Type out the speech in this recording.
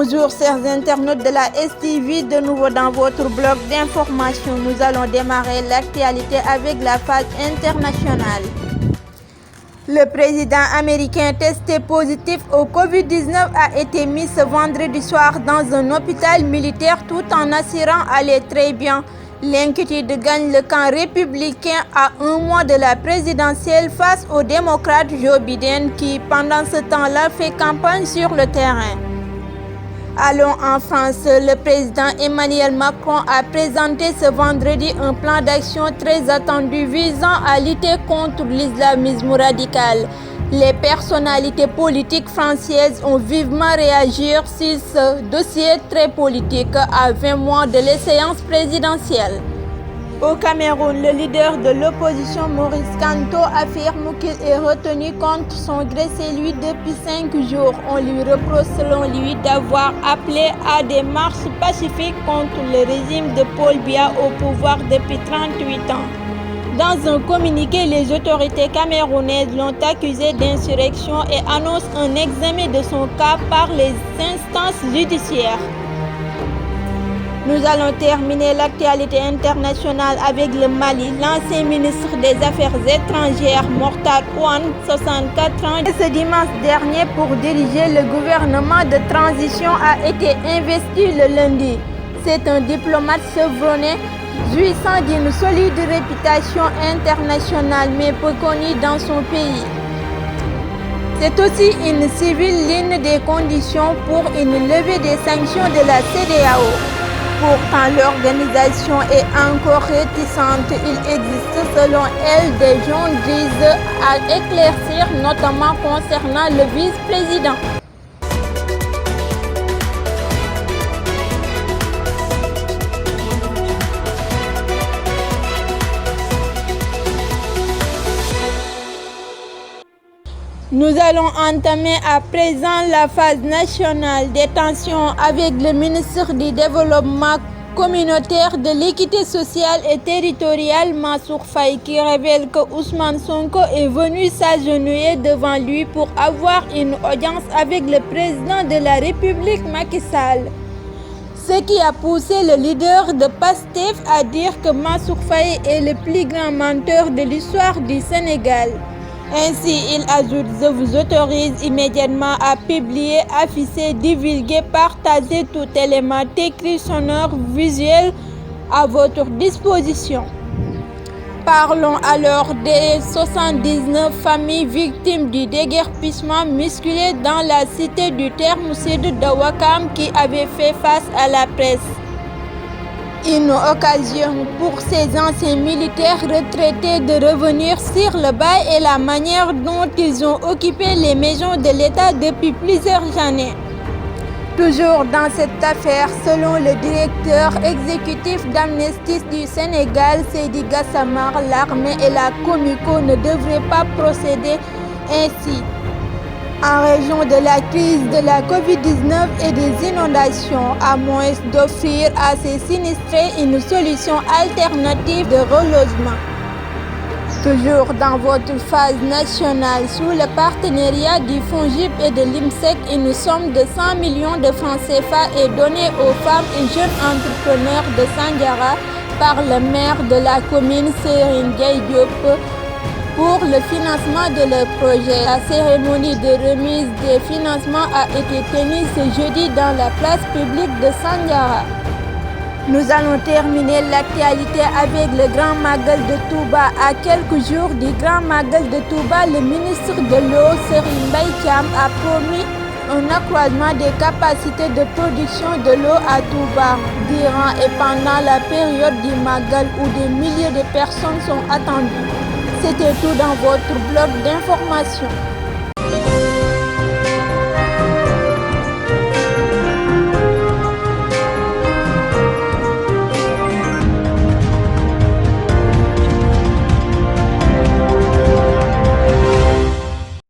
Bonjour chers internautes de la STV, de nouveau dans votre bloc d'information. Nous allons démarrer l'actualité avec la phase internationale. Le président américain testé positif au Covid-19 a été mis ce vendredi soir dans un hôpital militaire tout en assurant aller très bien. L'inquiétude gagne le camp républicain à un mois de la présidentielle face au démocrate Joe Biden qui, pendant ce temps-là, fait campagne sur le terrain. Allons en France. Le président Emmanuel Macron a présenté ce vendredi un plan d'action très attendu visant à lutter contre l'islamisme radical. Les personnalités politiques françaises ont vivement réagi sur ce dossier très politique à 20 mois de l'échéance présidentielle. Au Cameroun, le leader de l'opposition Maurice Kamto affirme qu'il est retenu contre son gré chez lui depuis 5 jours. On lui reproche selon lui d'avoir appelé à des marches pacifiques contre le régime de Paul Biya au pouvoir depuis 38 ans. Dans un communiqué, les autorités camerounaises l'ont accusé d'insurrection et annoncent un examen de son cas par les instances judiciaires. Nous allons terminer l'actualité internationale avec le Mali. L'ancien ministre des Affaires étrangères, Mortar Ouane, 64 ans, ce dimanche dernier pour diriger le gouvernement de transition a été investi le lundi. C'est un diplomate chevronné, jouissant d'une solide réputation internationale mais peu connu dans son pays. C'est aussi une civile l'une des conditions pour une levée des sanctions de la CEDEAO. Pourtant, l'organisation est encore réticente. Il existe selon elle des gens à éclaircir, notamment concernant le vice-président. Nous allons entamer à présent la phase nationale des tensions avec le ministre du Développement communautaire, de l'équité sociale et territoriale, Mansour Faye, qui révèle que Ousmane Sonko est venu s'agenouiller devant lui pour avoir une audience avec le président de la République, Macky Sall. Ce qui a poussé le leader de PASTEF à dire que Mansour Faye est le plus grand menteur de l'histoire du Sénégal. Ainsi, il ajoute: je vous autorise immédiatement à publier, afficher, divulguer, partager tout élément écrit, sonore, visuel à votre disposition. Parlons alors des 79 familles victimes du déguerpissement musclé dans la cité du terme sud de Ouakam qui avaient fait face à la presse. Une occasion pour ces anciens militaires retraités de revenir sur le bail et la manière dont ils ont occupé les maisons de l'État depuis plusieurs années. Toujours dans cette affaire, selon le directeur exécutif d'Amnesty du Sénégal, Seydi Gassama, l'armée et la Comico ne devraient pas procéder ainsi. En raison de la crise de la Covid-19 et des inondations, à moins d'offrir à ces sinistrés une solution alternative de relogement. Toujours dans votre phase nationale, sous le partenariat du FONGIP et de l'IMSEC, une somme de 100 millions de francs CFA est donnée aux femmes et jeunes entrepreneurs de Sandiara par le maire de la commune, Serigne Ndiaye Diop, pour le financement de leur projet. La cérémonie de remise des financements a été tenue ce jeudi dans la place publique de Sandiara. Nous allons terminer l'actualité avec le Grand Magal de Touba. À quelques jours du Grand Magal de Touba, le ministre de l'eau, Serigne Mbaye Thiam, a promis un accroissement des capacités de production de l'eau à Touba durant et pendant la période du Magal où des milliers de personnes sont attendues. C'était tout dans votre bloc d'information.